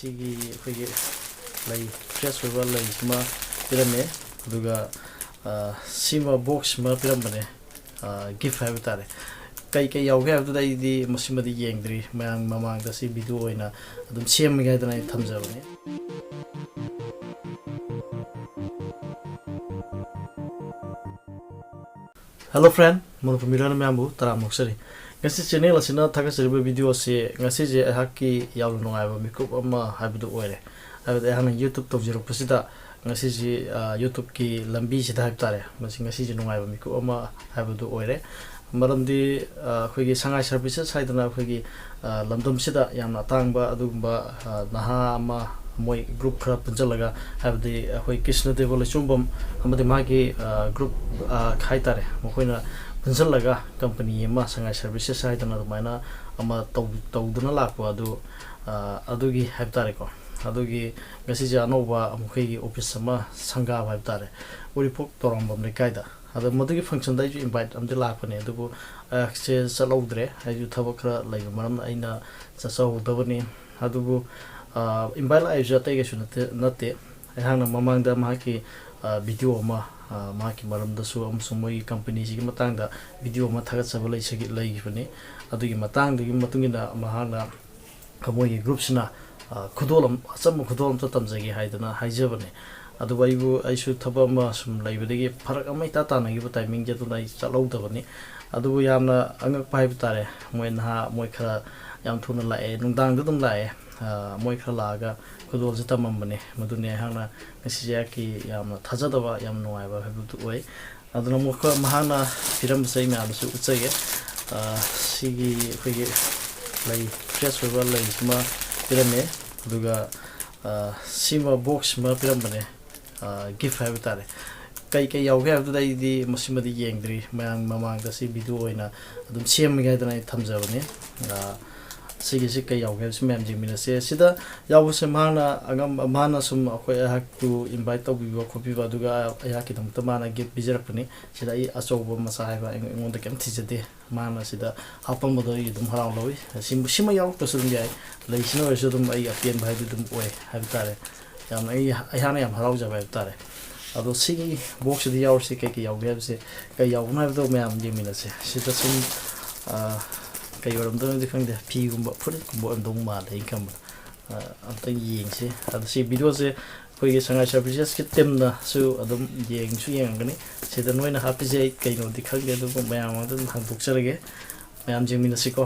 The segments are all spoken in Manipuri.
ꯁꯤꯒꯤ ꯑꯩꯈꯣꯏꯒꯤ ꯂꯩ ꯐ꯭ꯔꯦꯁ ꯑꯣꯏꯕ ꯂꯩꯁꯤꯃ ꯄꯤꯔꯝꯃꯦ ꯑꯗꯨꯒ ꯁꯤꯃ ꯕꯣꯛꯁ ꯑꯃ ꯄꯤꯔꯝꯕꯅꯦ ꯒꯤꯐ ꯍꯥꯏꯕ ꯇꯥꯔꯦ ꯀꯩ ꯌꯥꯎꯒꯦ ꯍꯥꯏꯕꯗꯨꯗ ꯑꯩꯗꯤ ꯃꯁꯤꯃꯗꯤ ꯌꯦꯡꯗ꯭ꯔꯤ ꯃꯌꯥꯝ ꯃꯃꯥꯡꯗ ꯁꯤ ꯚꯤꯗꯤꯑꯣ ꯑꯣꯏꯅ ꯑꯗꯨꯝ ꯁꯦꯝꯃꯒꯦ ꯍꯥꯏꯗꯅ ꯑꯩ ꯊꯝꯖꯕꯅꯤ ꯍꯦꯜꯂꯣ ꯐ꯭ꯔꯦꯟ ꯃꯅꯤꯄꯨꯔ ꯃꯤꯔꯣꯟ ꯃꯌꯥꯝꯕꯨ ꯇꯔꯥꯝꯅ ꯑꯣꯛꯆꯔꯤ ꯉꯁꯤ ꯆꯦꯅꯦꯜ ꯑꯁꯤꯅ ꯊꯥꯒꯠꯆꯔꯤꯕ ꯚꯤꯗꯤꯑꯣꯁꯤ ꯉꯁꯤꯁꯦ ꯑꯩꯍꯥꯛꯀꯤ ꯌꯥꯝꯅ ꯅꯨꯡꯉꯥꯏꯕ ꯃꯤꯀꯨꯞ ꯑꯃ ꯍꯥꯏꯕꯗꯨ ꯑꯣꯏꯔꯦ ꯍꯥꯏꯕꯗꯤ ꯑꯩꯍꯥꯛꯅ ꯌꯨꯇꯨꯕ ꯇꯧꯖꯔꯛꯄꯁꯤꯗ ꯉꯁꯤꯁꯤ ꯌꯨꯇꯨꯕꯀꯤ ꯂꯝꯕꯤꯁꯤꯗ ꯍꯥꯏꯕ ꯇꯥꯔꯦ ꯉꯁꯤꯁꯦ ꯅꯨꯡꯉꯥꯏꯕ ꯃꯤꯀꯨꯞ ꯑꯃ ꯍꯥꯏꯕꯗꯨ ꯑꯣꯏꯔꯦ ꯃꯔꯝꯗꯤ ꯑꯩꯈꯣꯏꯒꯤ ꯁꯉꯥꯏ ꯁꯔꯚꯤꯁꯦꯁ ꯍꯥꯏꯗꯅ ꯑꯩꯈꯣꯏꯒꯤ ꯂꯝꯗꯝꯁꯤꯗ ꯌꯥꯝꯅ ꯑꯇꯥꯡꯕ ꯑꯗꯨꯒꯨꯝꯕ ꯅꯍꯥ ꯑꯃ ꯃꯣꯏ ꯒ꯭ꯔꯨꯞ ꯈꯔ ꯄꯨꯟꯁꯤꯜꯂꯒ ꯍꯥꯏꯕꯗꯤ ꯑꯩꯈꯣꯏ ꯀ꯭ꯔꯤꯁꯅꯗꯦꯕ ꯂꯩꯆꯨꯝꯕꯝ ꯑꯃꯗꯤ ꯃꯥꯒꯤ ꯒ꯭ꯔꯨꯞ ꯍꯥꯏꯇꯥꯔꯦ ꯃꯈꯣꯏꯅ ꯄꯨꯟꯁꯤꯜꯂꯒ ꯀꯝꯄꯅꯤ ꯑꯃ ꯁꯉꯥꯏ ꯁꯔꯚꯤꯁꯦꯁ ꯍꯥꯏꯗꯅ ꯑꯗꯨꯃꯥꯏꯅ ꯑꯃ ꯇꯧꯗꯨꯅ ꯂꯥꯛꯄ ꯑꯗꯨꯒꯤ ꯍꯥꯏꯕ ꯇꯥꯔꯦꯀꯣ ꯑꯗꯨꯒꯤ ꯉꯁꯤꯁꯦ ꯑꯅꯧꯕ ꯃꯈꯣꯏꯒꯤ ꯑꯣꯐꯤꯁ ꯑꯃ ꯁꯪꯒꯥꯕ ꯍꯥꯏꯕ ꯇꯥꯔꯦ ꯎꯔꯤꯄꯣꯛ ꯇꯧꯔꯝꯕꯝ ꯂꯩꯀꯥꯏꯗ ꯑꯗꯣ ꯃꯗꯨꯒꯤ ꯐꯪꯁꯟꯗ ꯑꯩꯁꯨ ꯏꯟꯚꯥꯏꯠ ꯑꯃꯗꯤ ꯂꯥꯛꯄꯅꯦ ꯑꯗꯨꯕꯨ ꯑꯩꯍꯥꯛꯁꯦ ꯆꯠꯍꯧꯗ꯭ꯔꯦ ꯑꯩꯁꯨ ꯊꯕꯛ ꯈꯔ ꯂꯩꯕ ꯃꯔꯝꯅ ꯑꯩꯅ ꯆꯠꯆꯍꯧꯗꯕꯅꯤ ꯑꯗꯨꯕꯨ ꯏꯟꯚꯥꯏꯠ ꯂꯥꯛꯏꯁꯨ ꯑꯇꯩ ꯀꯩꯁꯨ ꯅꯠꯇꯦ ꯑꯩꯍꯥꯛꯅ ꯃꯃꯥꯡꯗ ꯃꯍꯥꯛꯀꯤ ꯚꯤꯗꯤꯑꯣ ꯑꯃ ꯃꯍꯥꯛꯀꯤ ꯃꯔꯝꯗꯁꯨ ꯑꯃꯁꯨꯡ ꯃꯣꯏꯒꯤ ꯀꯝꯄꯅꯤꯁꯤꯒꯤ ꯃꯇꯥꯡꯗ ꯚꯤꯗꯤꯑꯣ ꯑꯃ ꯊꯥꯒꯠꯆꯕ ꯂꯩꯈꯤꯕꯅꯤ ꯑꯗꯨꯒꯤ ꯃꯇꯥꯡꯗꯨꯒꯤ ꯃꯇꯨꯡꯏꯟꯅ ꯃꯍꯥꯛꯅ ꯃꯣꯏꯒꯤ ꯒ꯭ꯔꯨꯞꯁꯤꯅ ꯑꯆꯝꯕ ꯈꯨꯗꯣꯜ ꯑꯃꯇ ꯇꯝꯖꯒꯦ ꯍꯥꯏꯗꯅ ꯍꯥꯏꯖꯕꯅꯦ ꯑꯗꯨꯕꯨ ꯑꯩꯁꯨ ꯊꯕꯛ ꯑꯃ ꯁꯨꯝ ꯂꯩꯕꯗꯒꯤ ꯐꯔꯛ ꯑꯃ ꯏꯇꯥ ꯇꯥꯟꯅꯈꯤꯕ ꯇꯥꯏꯃꯤꯡꯁꯦ ꯑꯗꯨꯅ ꯑꯩ ꯆꯠꯍꯧꯗꯕꯅꯤ ꯑꯗꯨꯕꯨ ꯌꯥꯝꯅ ꯑꯉꯛꯄ ꯍꯥꯏꯕ ꯇꯥꯔꯦ ꯃꯣꯏ ꯈꯔ ꯌꯥꯝ ꯊꯨꯅ ꯂꯥꯛꯑꯦ ꯅꯨꯡꯗꯥꯡꯗ ꯑꯗꯨꯝ ꯂꯥꯛꯑꯦ ꯃꯣꯏ ꯈꯔ ꯂꯥꯛꯑꯒ ꯈꯨꯗꯣꯜꯁꯦ ꯇꯝꯃꯝꯕꯅꯦ ꯃꯗꯨꯅꯤ ꯑꯩꯍꯥꯛꯅ ꯉꯁꯤꯁꯦ ꯑꯩꯍꯥꯛꯀꯤ ꯌꯥꯝꯅ ꯊꯥꯖꯗꯕ ꯌꯥꯝ ꯅꯨꯡꯉꯥꯏꯕ ꯍꯥꯏꯕꯗꯨ ꯑꯣꯏ ꯑꯗꯨꯅ ꯃꯍꯥꯛꯅ ꯄꯤꯔꯝꯕꯁꯦ ꯑꯩ ꯃꯌꯥꯝꯗꯁꯨ ꯎꯠꯆꯒꯦ ꯁꯤꯒꯤ ꯑꯩꯈꯣꯏꯒꯤ ꯂꯩ ꯐ꯭ꯔꯦꯁ ꯑꯣꯏꯕ ꯂꯩꯁꯤꯃ ꯄꯤꯔꯝꯃꯦ ꯑꯗꯨꯒ ꯁꯤꯃ ꯕꯣꯛꯁ ꯑꯃ ꯄꯤꯔꯝꯕꯅꯦ ꯒꯤꯐ ꯍꯥꯏꯕ ꯇꯥꯔꯦ ꯀꯩ ꯌꯥꯎꯒꯦ ꯍꯥꯏꯕꯗꯨꯗ ꯑꯩꯗꯤ ꯃꯁꯤꯃꯗꯤ ꯌꯦꯡꯗ꯭ꯔꯤ ꯃꯌꯥꯝ ꯃꯃꯥꯡꯗ ꯁꯤ ꯚꯤꯗꯤꯑꯣ ꯑꯣꯏꯅ ꯑꯗꯨꯝ ꯁꯦꯝꯃꯒꯦ ꯍꯥꯏꯗꯅ ꯑꯩ ꯊꯝꯖꯕꯅꯤ ꯁꯤꯒꯤꯁꯤ ꯀꯩ ꯌꯥꯎꯒꯦ ꯍꯥꯏꯕꯁꯤ ꯃꯌꯥꯝ ꯌꯦꯡꯃꯤꯟꯅꯁꯦ ꯁꯤꯗ ꯌꯥꯎꯕꯁꯦ ꯃꯥꯅ ꯁꯨꯝ ꯑꯩꯍꯥꯛꯄꯨ ꯏꯟꯚꯥꯏꯠ ꯇꯧꯕꯤꯕ ꯈꯣꯠꯄꯤꯕ ꯑꯗꯨꯒ ꯑꯩꯍꯥꯛꯀꯤꯗꯃꯛꯇ ꯃꯥꯅ ꯒꯤꯐ ꯄꯤꯖꯔꯛꯄꯅꯤ ꯁꯤꯗ ꯑꯩ ꯑꯆꯧꯕ ꯃꯆꯥ ꯍꯥꯏꯕ ꯑꯩꯉꯣꯟꯗ ꯀꯩꯝ ꯊꯤꯖꯗꯦ ꯃꯥꯅ ꯁꯤꯗ ꯍꯥꯞꯄꯝꯕꯗꯣ ꯑꯩ ꯑꯗꯨꯝ ꯍꯔꯥꯎ ꯂꯧꯋꯤ ꯁꯤꯃ ꯌꯥꯎꯔꯛꯄꯁꯨ ꯑꯗꯨꯝ ꯌꯥꯏ ꯂꯩꯁꯤꯅ ꯑꯣꯏꯔꯁꯨ ꯑꯗꯨꯝ ꯑꯩ ꯑꯄꯦꯟꯕ ꯍꯥꯏꯕꯗꯨ ꯑꯗꯨꯝ ꯑꯣꯏ ꯍꯥꯏꯕ ꯇꯥꯔꯦ ꯌꯥꯝꯅ ꯑꯩꯍꯥꯛꯅ ꯌꯥꯝ ꯍꯔꯥꯎꯖꯕ ꯍꯥꯏꯕ ꯇꯥꯔꯦ ꯑꯗꯣ ꯁꯤꯒꯤ ꯕꯣꯛꯁꯁꯤꯗ ꯌꯥꯎꯔꯤꯁꯤ ꯀꯩ ꯌꯥꯎꯒꯦ ꯍꯥꯏꯕꯁꯦ ꯀꯩ ꯌꯥꯎꯕꯅꯣ ꯍꯥꯏꯕꯗꯣ ꯃꯌꯥꯝ ꯌꯦꯡꯃꯤꯟꯅꯁꯦ ꯁꯤꯗ ꯁꯨꯝ ꯀꯩ ꯑꯣꯏꯔꯝꯗꯣꯏꯅꯣꯗꯤ ꯈꯪꯗꯦ ꯐꯤꯒꯨꯝꯕ ꯐꯨꯔꯤꯠꯀꯨꯝꯕ ꯑꯣꯏꯔꯝꯗꯧ ꯃꯥꯜꯂꯦ ꯑꯩꯅ ꯈꯟꯕꯗ ꯑꯝꯇꯪ ꯌꯦꯡꯁꯤ ꯑꯗꯣ ꯁꯤ ꯚꯤꯗꯤꯑꯣꯁꯦ ꯑꯩꯈꯣꯏꯒꯤ ꯁꯉꯥꯏ ꯁꯔꯚꯤꯁꯦꯁꯀꯤ ꯇꯤꯝꯅꯁꯨ ꯑꯗꯨꯝ ꯌꯦꯡꯉꯝꯒꯅꯤ ꯁꯤꯗ ꯅꯣꯏꯅ ꯍꯥꯞꯄꯤꯁꯦ ꯑꯩ ꯀꯩꯅꯣꯗꯤ ꯈꯪꯗꯦ ꯑꯗꯨꯕꯨ ꯃꯌꯥꯝ ꯑꯃꯗ ꯑꯗꯨꯝ ꯍꯪꯗꯣꯛꯆꯔꯒꯦ ꯃꯌꯥꯝ ꯌꯦꯡꯃꯤꯟꯅꯁꯤꯀꯣ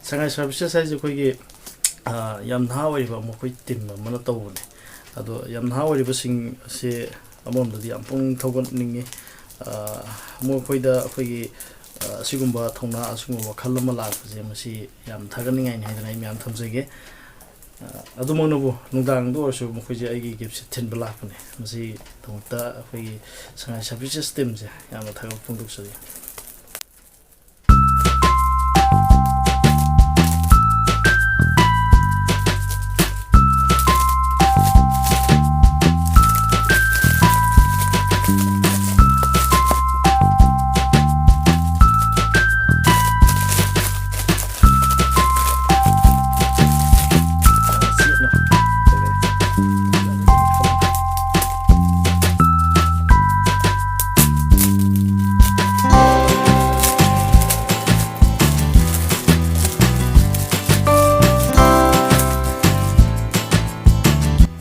ꯁꯉꯥꯏ ꯁꯔꯚꯤꯁꯦꯁ ꯍꯥꯏꯁꯦ ꯑꯩꯈꯣꯏꯒꯤ ꯌꯥꯝ ꯅꯍꯥ ꯑꯣꯏꯔꯤꯕ ꯃꯈꯣꯏ ꯇꯤꯝ ꯑꯃꯅ ꯇꯧꯕꯅꯦ ꯑꯗꯣ ꯌꯥꯝ ꯅꯍꯥ ꯑꯣꯏꯔꯤꯕꯁꯤꯡ ꯑꯁꯤ ꯑꯃꯔꯣꯝꯗꯗꯤ ꯌꯥꯝ ꯄꯨꯛꯅꯤꯡ ꯊꯧꯒꯠꯅꯤꯡꯉꯤ ꯃꯈꯣꯏꯗ ꯑꯩꯈꯣꯏꯒꯤ ꯑꯁꯤꯒꯨꯝꯕ ꯊꯧꯅꯥ ꯑꯁꯤꯒꯨꯝꯕ ꯋꯥꯈꯜ ꯑꯃ ꯂꯥꯛꯄꯁꯦ ꯃꯁꯤ ꯌꯥꯝ ꯊꯥꯒꯠꯅꯤꯡꯉꯥꯏꯅꯤ ꯍꯥꯏꯗꯅ ꯑꯩ ꯃꯌꯥꯝ ꯊꯝꯖꯒꯦ ꯑꯗꯨꯃꯛꯅꯕꯨ ꯅꯨꯡꯗꯥꯡꯗ ꯑꯣꯏꯔꯁꯨ ꯃꯈꯣꯏꯁꯦ ꯑꯩꯒꯤ ꯒꯤꯐꯁꯦ ꯊꯤꯟꯕ ꯂꯥꯛꯄꯅꯦ ꯃꯁꯤꯒꯤꯗꯃꯛꯇ ꯑꯩꯈꯣꯏꯒꯤ ꯁꯉꯥꯏ ꯁꯔꯚꯤꯁꯦꯁ ꯇꯤꯝꯁꯦ ꯌꯥꯝꯅ ꯊꯥꯒꯠꯄ ꯐꯣꯡꯗꯣꯛꯆꯔꯤ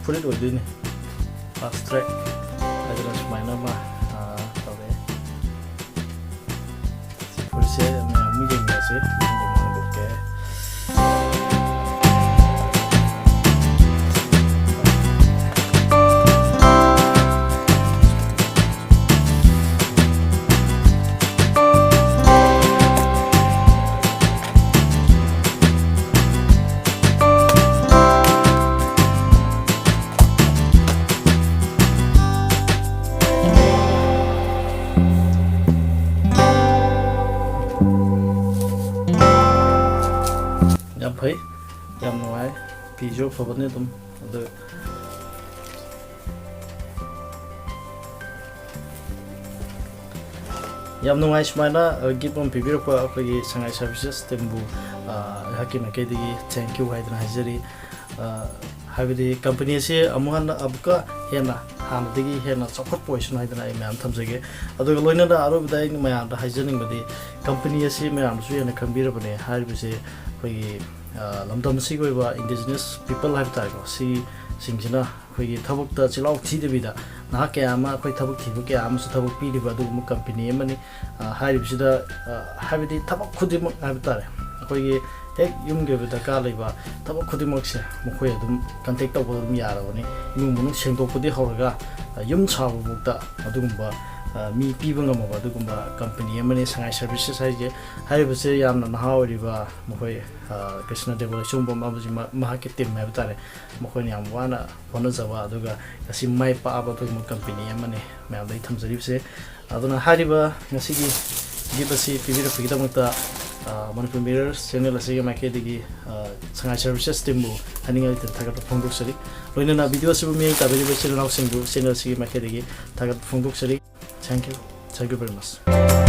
ꯐꯨꯔꯤꯠ ꯑꯣꯏꯗꯣꯏꯅꯤ ꯐꯥꯁ ꯇ꯭ꯔꯦꯛ ꯍꯥꯏꯗꯅ ꯁꯨꯃꯥꯏꯅ ꯑꯃ ꯇꯧꯔꯛꯑꯦ ꯐꯨꯔꯤꯠꯁꯦ ꯃꯌꯥꯝ ꯑꯃ ꯌꯦꯡꯃꯤꯟꯅꯁꯤ ꯍꯥꯡꯗꯣꯛꯀꯦ ꯌꯥꯝ ꯐꯩ ꯌꯥꯝ ꯅꯨꯡꯉꯥꯏ ꯐꯤꯁꯨ ꯐꯕꯅꯤ ꯑꯗꯨꯝ ꯑꯗꯨ yam nungai smaina gift on pibir ko akogi Sangai services tembu haki makedi thank you haidna hajari habidi company se amuhan abka hena hamdigi hena support position haidna ai mam thamjage aduga loina da aro bidai ni mayam da haijaning badi company se mayam su hena khambira bane harbise kogi lamdam si ko ba indigenous people have ta ko si singina kogi thabuk ta chilau thi de bida na ke ama koi thabuk thi ke ama su thabuk pi diba du company amani harbise habidi thabuk khudimak habitare kogi ek yum ge bida ka leiba thabuk khudimak se mokoi adum contact to bodum yarabani yum munu sengdok pudi horaga yum chabu bukta adugumba mi pibang ama adugumba company amani Sangai services haije haribase yamna nahawriba mokoi Krishna development bomba mahake team habitare mokoi yam wana wana jawa aduga asi mai pa aba to company amani ma dai thamjaribse aduna hariba ngasigi gibasi pibira pigida mukta Manipur Mirrors channel asige makedigi Sangai services timbu haninga ite thagat phongdok sari loina video sibu mi tabeli channel ausingbu channel asige makedigi thagat phongdok sari thank you very much